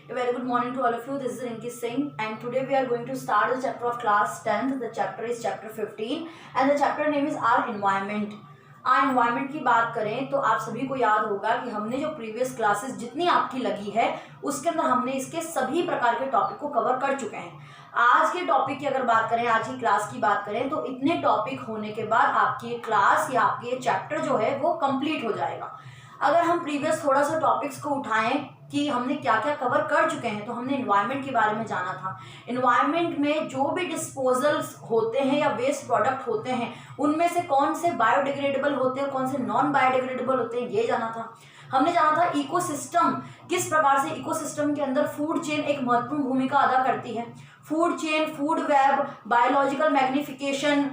A very good morning to all of you. This is Rinki Singh, and today we are going to start the chapter of class 10th. The chapter is chapter 15 and the chapter name is Our Environment. our enवायरमेंट की बात करें तो आप सभी को याद होगा कि हमने जो प्रीवियस क्लासेस जितनी आपकी लगी है उसके अंदर हमने इसके सभी प्रकार के टॉपिक को कवर कर चुके हैं। आज के टॉपिक की अगर बात करें, आज की क्लास की बात करें तो इतने टॉपिक होने के बाद आपकी ये क्लास या आपकी ये चैप्टर जो है वो कंप्लीट हो जाएगा। अगर हम प्रीवियस थोड़ा सा टॉपिक्स को उठाएं कि हमने क्या क्या कवर कर चुके हैं, तो हमने इन्वायरमेंट के बारे में जाना था। इन्वायरमेंट में जो भी डिस्पोजल्स होते हैं या वेस्ट प्रोडक्ट होते हैं उनमें से कौन से बायोडिग्रेडेबल होते हैं, कौन से नॉन बायोडिग्रेडेबल होते हैं, ये जाना था। हमने जाना था इकोसिस्टम, किस प्रकार से इकोसिस्टम के अंदर फूड चेन एक महत्वपूर्ण भूमिका अदा करती है। Food chain, food web, biological magnification,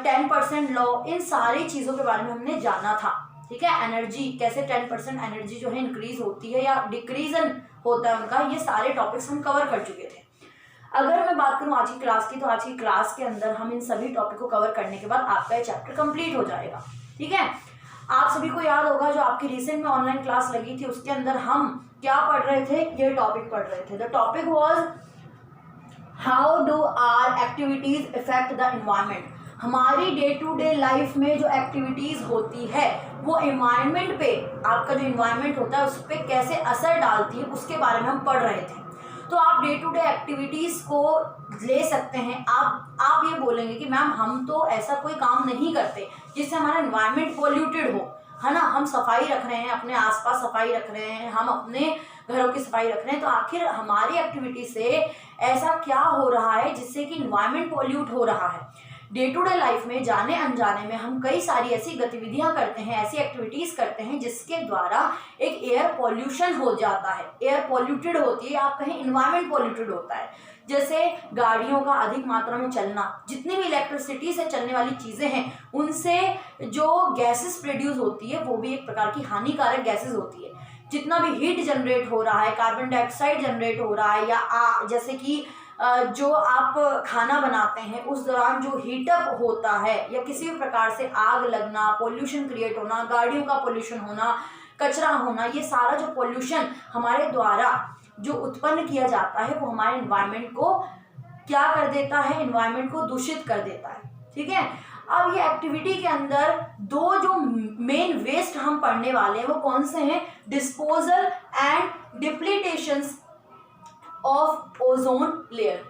10% law, इन सारी चीज़ों के बारे में हमने जाना था। ठीक है, एनर्जी कैसे 10% एनर्जी जो है इंक्रीज होती है या डिक्रीजन होता है उनका, ये सारे टॉपिक्स हम कवर कर चुके थे। अगर मैं बात करूं आज की क्लास की, तो आज की क्लास के अंदर हम इन सभी टॉपिक को कवर करने के बाद आपका ये चैप्टर कंप्लीट हो जाएगा। ठीक है, आप सभी को याद होगा जो आपकी रिसेंट में ऑनलाइन क्लास लगी थी उसके अंदर हम क्या पढ़ रहे थे, ये टॉपिक पढ़ रहे थे। The topic was how do our activities affect the environment. हमारी डे टू डे लाइफ में जो एक्टिविटीज़ होती है वो एनवायरनमेंट पे, आपका जो एनवायरनमेंट होता है उस पर कैसे असर डालती है उसके बारे में हम पढ़ रहे थे। तो आप डे टू डे एक्टिविटीज़ को ले सकते हैं। आप ये बोलेंगे कि मैम हम तो ऐसा कोई काम नहीं करते जिससे हमारा एनवायरनमेंट पोल्यूटेड हो, है ना। हम सफाई रख रहे हैं, अपने आसपास सफाई रख रहे हैं, हम अपने घरों की सफाई रख रहे हैं, तो आखिर हमारी एक्टिविटी से ऐसा क्या हो रहा है जिससे कि एनवायरनमेंट पोल्यूट हो रहा है। डे टू डे लाइफ में जाने अनजाने में हम कई सारी ऐसी गतिविधियां करते हैं, ऐसी एक्टिविटीज़ करते हैं जिसके द्वारा एक एयर पॉल्यूशन हो जाता है, एयर पॉल्यूटेड होती है, आप कहें एनवायरनमेंट पॉल्यूटेड होता है। जैसे गाड़ियों का अधिक मात्रा में चलना, जितनी भी इलेक्ट्रिसिटी से चलने वाली चीज़ें हैं उनसे जो गैसेस प्रोड्यूस होती है वो भी एक प्रकार की हानिकारक गैसेस होती है। जितना भी हीट जनरेट हो रहा है, कार्बन डाइऑक्साइड जनरेट हो रहा है, या जैसे कि जो आप खाना बनाते हैं उस दौरान जो हीटअप होता है, या किसी भी प्रकार से आग लगना, पोल्यूशन क्रिएट होना, गाड़ियों का पोल्यूशन होना, कचरा होना, ये सारा जो पोल्यूशन हमारे द्वारा जो उत्पन्न किया जाता है वो हमारे एनवायरनमेंट को क्या कर देता है, एनवायरनमेंट को दूषित कर देता है। ठीक है, अब ये एक्टिविटी के अंदर दो जो मेन वेस्ट हम पढ़ने वाले हैं वो कौन से हैं, disposal and depletions of ozone layer.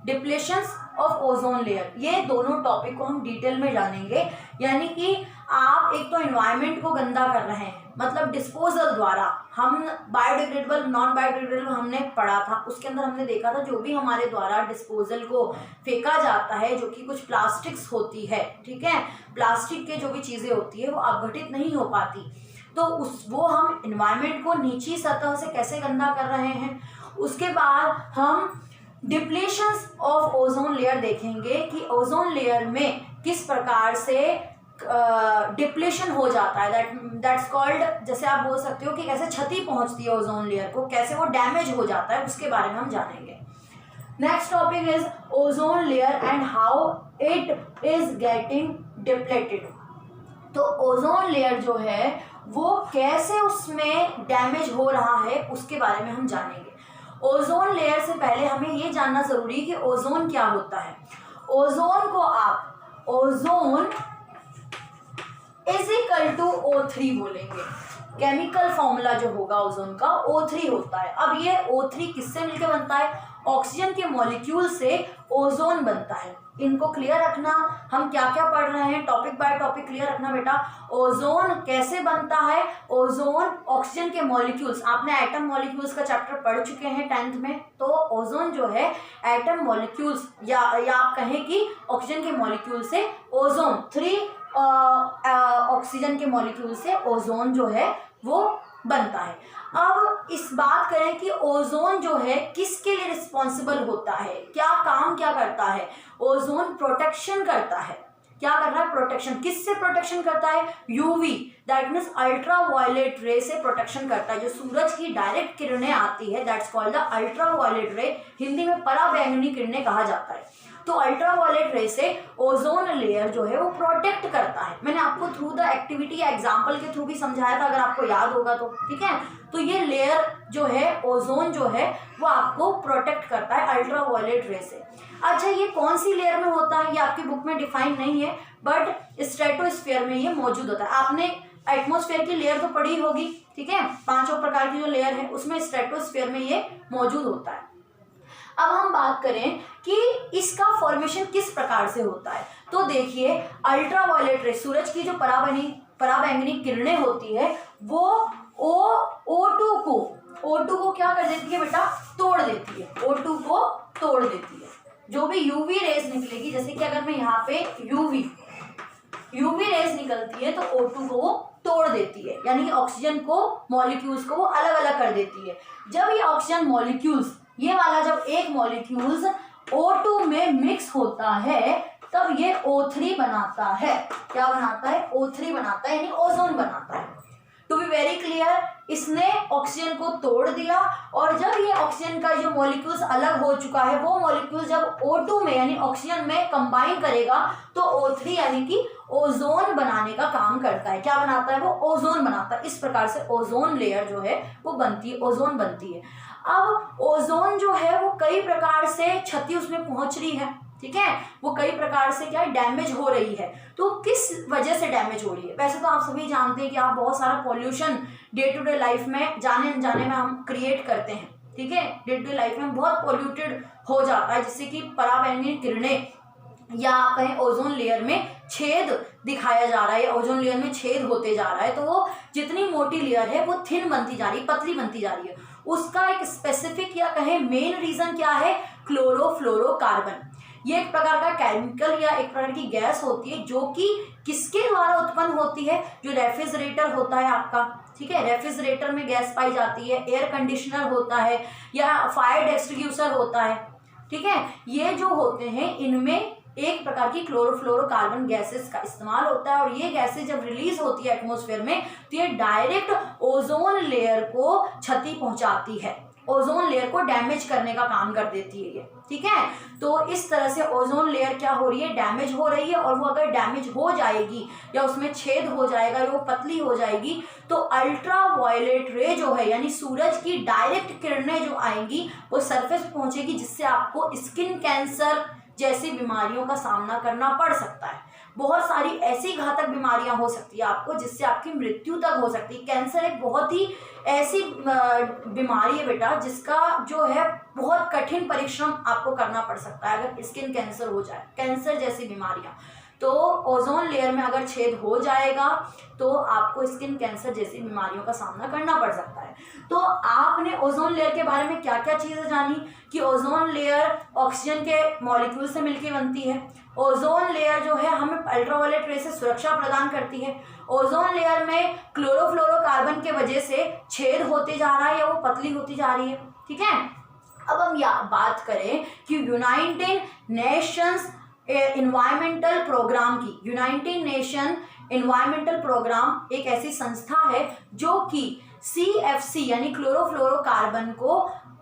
Depletions of ozone layer, ये दोनों टॉपिक को हम डिटेल में जानेंगे। यानी कि आप एक तो एनवायरनमेंट को गंदा कर रहे हैं, मतलब डिस्पोजल द्वारा। हम बायोडिग्रेडेबल, नॉन बायोडिग्रेडेबल हमने पढ़ा था, उसके अंदर हमने देखा था जो भी हमारे द्वारा डिस्पोजल को फेंका जाता है, जो कि कुछ प्लास्टिक्स होती है, ठीक है, प्लास्टिक के जो भी चीज़ें होती है वो अपघटित नहीं हो पाती, तो वो हम एनवायरनमेंट को नीची सतह से कैसे गंदा कर रहे हैं। उसके बाद हम डिप्लेशंस ऑफ ओजोन लेयर देखेंगे कि ओजोन लेयर में किस प्रकार से डिप्लेशन हो जाता है, दैट्स कॉल्ड, जैसे आप बोल सकते हो कि कैसे क्षति पहुंचती है ओजोन लेयर को, कैसे वो डैमेज हो जाता है, उसके बारे में हम जानेंगे। Next topic is ozone layer and how it is getting depleted. तो ओजोन लेयर जो है वो कैसे उसमें डैमेज हो रहा है उसके बारे में हम जानेंगे। ओजोन लेयर से पहले हमें ये जानना जरूरी कि ओजोन क्या होता है। ओजोन को आप ozone is equal to O3 बोलेंगे। केमिकल फॉर्मूला जो होगा ओजोन का O3 होता है। अब ये O3 किससे मिलकर बनता है, ऑक्सीजन के मॉलिक्यूल से ओजोन बनता है। इनको क्लियर रखना, हम क्या क्या पढ़ रहे हैं, टॉपिक बाय टॉपिक क्लियर रखना बेटा। ओजोन कैसे बनता है, ओजोन ऑक्सीजन के मॉलिक्यूल्स, आपने एटम मॉलिक्यूल्स का चैप्टर पढ़ चुके हैं 10th में, तो ओजोन जो है एटम मॉलिक्यूल्स या आप कहें कि ऑक्सीजन के मॉलिक्यूल से ओजोन, 3 ऑक्सीजन के मॉलिक्यूल से ओजोन जो है वो बनता है। अब इस बात करें कि ओजोन जो है किसके लिए रिस्पॉन्सिबल होता है, क्या काम क्या करता है। ओजोन प्रोटेक्शन करता है। क्या कर रहा है, प्रोटेक्शन। किससे प्रोटेक्शन करता है, UV, that means ultra violet ray से प्रोटेक्शन करता है। जो सूरज की डायरेक्ट किरणें आती है that's called the ultra violet ray, Hindi में पराबैंगनी किरणें कहा जाता है। तो अल्ट्रावायलेट रे से ओजोन लेयर जो है वो प्रोटेक्ट करता है। मैंने आपको थ्रू द एक्टिविटी या एग्जाम्पल के थ्रू भी समझाया था, अगर आपको याद होगा तो, ठीक है। तो ये लेयर जो है ओजोन जो है वो आपको प्रोटेक्ट करता है अल्ट्रावायलेट रे से। अच्छा, ये कौन सी लेयर में होता है ये आपकी बुक में डिफाइन नहीं है, बट स्ट्रेटोस्फीयर में ये मौजूद होता है। आपने एटमॉस्फेयर की लेयर तो पढ़ी होगी, ठीक है, 5 प्रकार की जो लेयर है उसमें स्ट्रेटोस्फीयर में ये मौजूद होता है। अब हम बात करें कि इसका फॉर्मेशन किस प्रकार से होता है, तो देखिए अल्ट्रावायलेट रे, सूरज की जो पराबैंगनी किरणें होती है वो O2 को क्या कर देती है बेटा, तोड़ देती है। O2 को तोड़ देती है। जो भी यूवी रेज निकलेगी, जैसे कि अगर मैं यहाँ पे यूवी रेज निकलती है तो O2 को वो तोड़ देती है, यानी कि ऑक्सीजन को मॉलिक्यूल्स को वो अलग अलग कर देती है। जब ये ऑक्सीजन मॉलिक्यूल्स, ये वाला जब एक मॉलिक्यूल्स O2 में मिक्स होता है तब ये O3 बनाता है। क्या बनाता है? O3 बनाता है, यानी ओजोन बनाता है। टू बी वेरी क्लियर, इसने ऑक्सीजन को तोड़ दिया और जब ये ऑक्सीजन का जो मॉलिक्यूल्स अलग हो चुका है वो मॉलिक्यूल जब O2 में यानी ऑक्सीजन में कंबाइन करेगा तो O3 यानी कि ओजोन बनाने का काम करता है। क्या बनाता है? वो ओजोन बनाता है। इस प्रकार से ओजोन लेयर जो है वो बनती है, ओजोन बनती है। अब ओजोन जो है वो कई प्रकार से क्षति उसमें पहुंच रही है, ठीक है, वो कई प्रकार से क्या डैमेज हो रही है। तो किस वजह से डैमेज हो रही है? वैसे तो आप सभी जानते हैं कि आप बहुत सारा pollution day to day life में जाने अनजाने में हम क्रिएट करते हैं, ठीक है। डे टू डे लाइफ में बहुत पॉल्यूटेड हो जाता है, जिससे कि पराबैंगनी किरणें या कहीं ओजोन लेयर में छेद दिखाया जा रहा है, ओजोन लेयर में छेद होते जा रहा है। तो वो जितनी मोटी लेयर है वो थिन बनती जा रही है, पतली बनती जा रही है। उसका एक स्पेसिफिक या कहें मेन रीजन क्या है? क्लोरोफ्लोरोकार्बन। ये एक प्रकार का केमिकल या एक प्रकार की गैस होती है जो कि किसके द्वारा उत्पन्न होती है? जो रेफ्रिजरेटर होता है आपका, ठीक है, रेफ्रिजरेटर में गैस पाई जाती है, एयर कंडीशनर होता है या फायर एक्सटिंग्विशर होता है, ठीक है। ये जो होते हैं इनमें एक प्रकार की क्लोरोफ्लोरोकार्बन गैसेस का इस्तेमाल होता है और ये गैसेस जब रिलीज होती है एटमॉस्फेयर में तो ये डायरेक्ट ओजोन लेयर को क्षति पहुंचाती है, ओजोन लेयर को डैमेज करने का काम कर देती है ये, ठीक है। तो इस तरह से ओजोन लेयर क्या हो रही है? डैमेज हो रही है। और वो अगर डैमेज हो जाएगी या उसमें छेद हो जाएगा या वो पतली हो जाएगी तो अल्ट्रावायलेट रे जो है यानी सूरज की डायरेक्ट किरणें जो आएंगी वो सरफेस पे पहुंचेगी, जिससे आपको स्किन कैंसर जैसी बीमारियों का सामना करना पड़ सकता है। बहुत सारी ऐसी घातक बीमारियां हो सकती है आपको जिससे आपकी मृत्यु तक हो सकती है। कैंसर एक बहुत ही ऐसी बीमारी है बेटा जिसका जो है बहुत कठिन परिश्रम आपको करना पड़ सकता है अगर स्किन कैंसर हो जाए, कैंसर जैसी बीमारियां। तो ओजोन लेयर में अगर छेद हो जाएगा तो आपको स्किन कैंसर जैसी बीमारियों का सामना करना पड़ सकता है। तो आपने ओजोन लेयर के बारे में क्या क्या चीज़ें जानी कि ओजोन लेयर ऑक्सीजन के मॉलिक्यूल से मिलकर बनती है, ओजोन लेयर जो है हमें अल्ट्रावायलेट रे से सुरक्षा प्रदान करती है, ओजोन लेयर में क्लोरोफ्लोरोकार्बन के वजह से छेद होते जा रहा है या वो पतली होती जा रही है, ठीक है। अब हम बात करें कि यूनाइटेड नेशंस एनवायरमेंटल प्रोग्राम की, यूनाइटेड नेशन एनवायरमेंटल प्रोग्राम एक ऐसी संस्था है जो कि CFC यानी क्लोरोफ्लोरोकार्बन को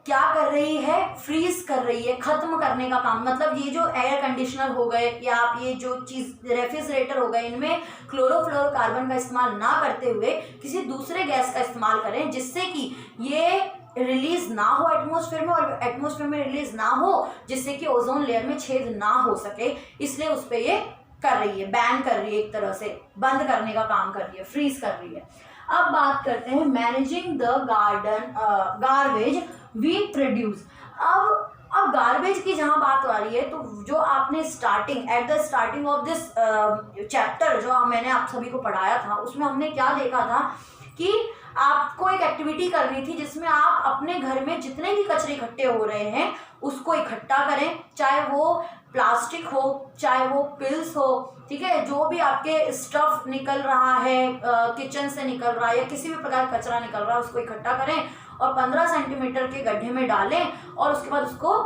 क्या कर रही है? फ्रीज कर रही है, खत्म करने का काम। मतलब ये जो एयर कंडीशनर हो गए या आप ये जो चीज रेफ्रिजरेटर हो गए इनमें क्लोरोफ्लोरोकार्बन का इस्तेमाल ना करते हुए किसी दूसरे गैस का इस्तेमाल करें जिससे कि ये रिलीज ना हो एटमॉस्फेयर में और एटमॉस्फेयर में रिलीज ना हो जिससे कि ओजोन लेयर में छेद ना हो सके, इसलिए उस पर ये कर रही है, बैन कर रही है, एक तरह से बंद करने का काम कर रही है, फ्रीज कर रही है। अब बात करते हैं managing the garbage we produce. अब गार्बेज की जहां बात आ रही है तो जो आपने at the starting of this chapter जो मैंने आप सभी को पढ़ाया था उसमें हमने क्या देखा था कि आपको एक एक्टिविटी करनी थी जिसमें आप अपने घर में जितने भी कचरे इकट्ठे हो रहे हैं उसको इकट्ठा करें, चाहे वो प्लास्टिक हो, चाहे वो पिल्स हो, ठीक है, जो भी आपके स्टफ निकल रहा है किचन से निकल रहा है या किसी भी प्रकार का कचरा निकल रहा है उसको इकट्ठा करें और 15 सेंटीमीटर के गड्ढे में डालें और उसके बाद उसको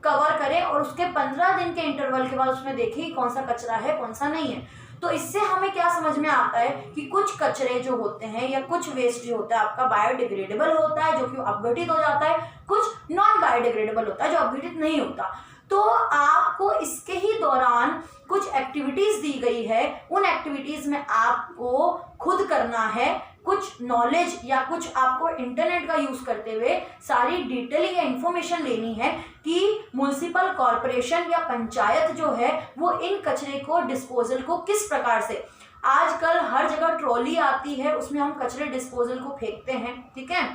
कवर करें और उसके 15 दिन के इंटरवल के बाद उसमें देखिए कौन सा कचरा है कौन सा नहीं है। तो इससे हमें क्या समझ में आता है कि कुछ कचरे जो होते हैं या कुछ वेस्ट जो होता है आपका बायोडिग्रेडेबल होता है जो कि अपघटित हो जाता है, कुछ नॉन बायोडिग्रेडेबल होता है जो अपघटित नहीं होता। तो आपको इसके ही दौरान कुछ एक्टिविटीज़ दी गई है, उन एक्टिविटीज़ में आपको खुद करना है, कुछ नॉलेज या कुछ आपको इंटरनेट का यूज़ करते हुए सारी डिटेलिंग या इंफॉर्मेशन लेनी है कि म्युनिसिपल कॉरपोरेशन या पंचायत जो है वो इन कचरे को डिस्पोजल को किस प्रकार से, आजकल हर जगह ट्रॉली आती है, उसमें हम कचरे डिस्पोजल को फेंकते हैं, ठीक है,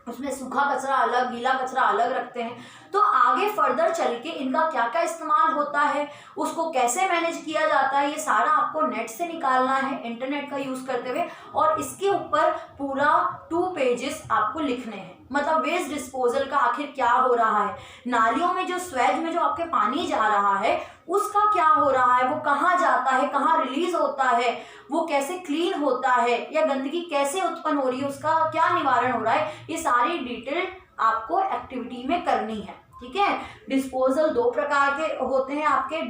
उसमें सूखा कचरा अलग, गीला कचरा अलग रखते हैं। तो आगे फर्दर चल के इनका क्या क्या इस्तेमाल होता है, उसको कैसे मैनेज किया जाता है, ये सारा आपको नेट से निकालना है इंटरनेट का यूज़ करते हुए, और इसके ऊपर पूरा 2 पेजेस आपको लिखने हैं। मतलब वेस्ट डिस्पोजल का आखिर क्या हो रहा है, नालियों में जो स्वेज में जो आपके पानी जा रहा है उसका क्या हो रहा है, वो कहाँ जाता है, कहाँ रिलीज होता है, वो कैसे क्लीन होता है, या गंदगी कैसे उत्पन्न हो रही है, उसका क्या निवारण हो रहा है, ये सारी डिटेल आपको एक्टिविटी में करनी है, ठीक है। डिस्पोजल 2 प्रकार के होते हैं आपके,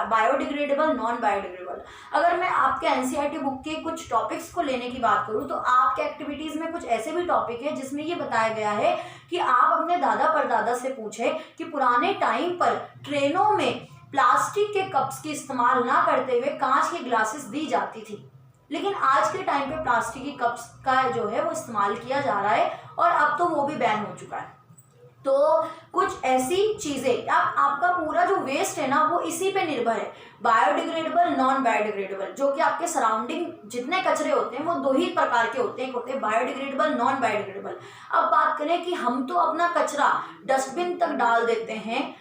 बायोडिग्रेडेबल, नॉन बायोडिग्रेडेबल। अगर मैं आपके एनसीईआरटी बुक के कुछ टॉपिक्स को लेने की बात करूं तो आपके एक्टिविटीज़ में कुछ ऐसे भी टॉपिक है जिसमें ये बताया गया है कि आप अपने दादा परदादा से पूछें कि पुराने टाइम पर ट्रेनों में प्लास्टिक के कप्स की इस्तेमाल ना करते हुए कांच के ग्लासेस दी जाती थी, लेकिन आज के टाइम पे प्लास्टिक की कप्स का जो है वो इस्तेमाल किया जा रहा है और अब तो वो भी बैन हो चुका है। तो कुछ ऐसी चीज़ें, आपका पूरा जो वेस्ट है ना वो इसी पे निर्भर है, बायोडिग्रेडेबल, नॉन बायोडिग्रेडेबल, जो कि आपके सराउंडिंग जितने कचरे होते हैं वो 2 ही प्रकार के होते हैं, एक होते हैं बायोडिग्रेडेबल, नॉन बायोडिग्रेडेबल। अब बात करें कि हम तो अपना कचरा डस्टबिन तक डाल देते हैं,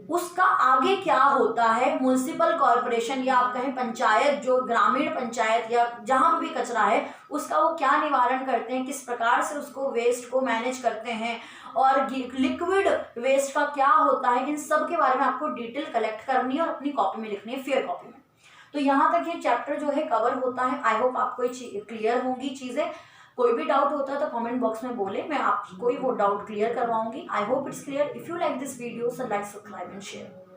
उसका आगे क्या होता है, म्युनिसिपल कॉरपोरेशन या आप कहें पंचायत, जो ग्रामीण पंचायत या जहाँ भी कचरा है उसका वो क्या निवारण करते हैं, किस प्रकार से उसको वेस्ट को मैनेज करते हैं, और लिक्विड वेस्ट का क्या होता है, इन सब के बारे में आपको डिटेल कलेक्ट करनी है और अपनी कॉपी में लिखनी है, फेयर कॉपी में। तो यहाँ तक ये चैप्टर जो है कवर होता है। आई होप आपको क्लियर होंगी चीज़ें। कोई भी डाउट होता है तो कमेंट बॉक्स में बोले, मैं आपको वो डाउट क्लियर करवाऊंगी। I hope it's clear. If you like this video so like, subscribe and share.